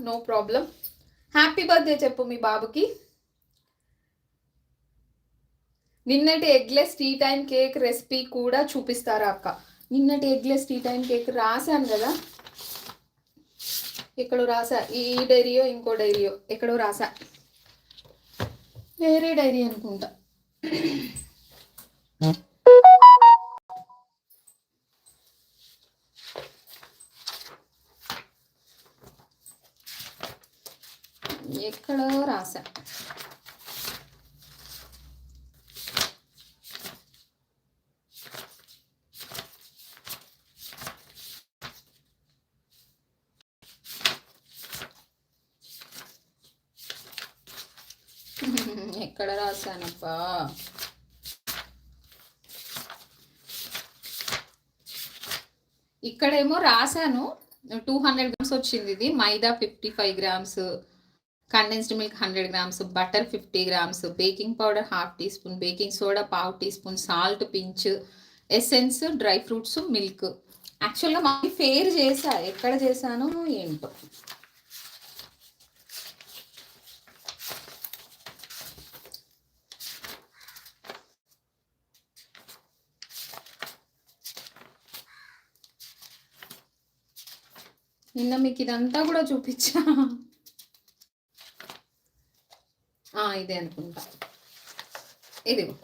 No problem. Happy birthday చెప్పు మీ బాబుకి. నిన్నటి eggless tea time cake recipe కూడా చూపిస్తారా అక్క? నిన్నటి ఎగ్లెస్ టీ టైం కేక్ రాశాను కదా, ఎక్కడో రాసా. ఈ డైరీయో ఇంకో డైరీయో ఎక్కడో రాసా, వేరే డైరీ అనుకుంటా. ఎక్కడో రాసా. ఎక్కడ రాశానప్పా? ఇక్కడేమో రాశాను 200 గ్రామ్స్ వచ్చింది. ఇది మైదా 55 grams, condensed milk 100 grams, butter 50 grams, baking powder ½ teaspoon, baking soda ½ teaspoon, salt pinch, essence, dry fruits, milk. యాక్చువల్గా మళ్ళీ ఫేర్ చేసా, ఎక్కడ చేశాను ఏంటో. నిన్న మీకు ఇదంతా కూడా చూపించా. ఇదే అనుకుంటా, ఇదిగో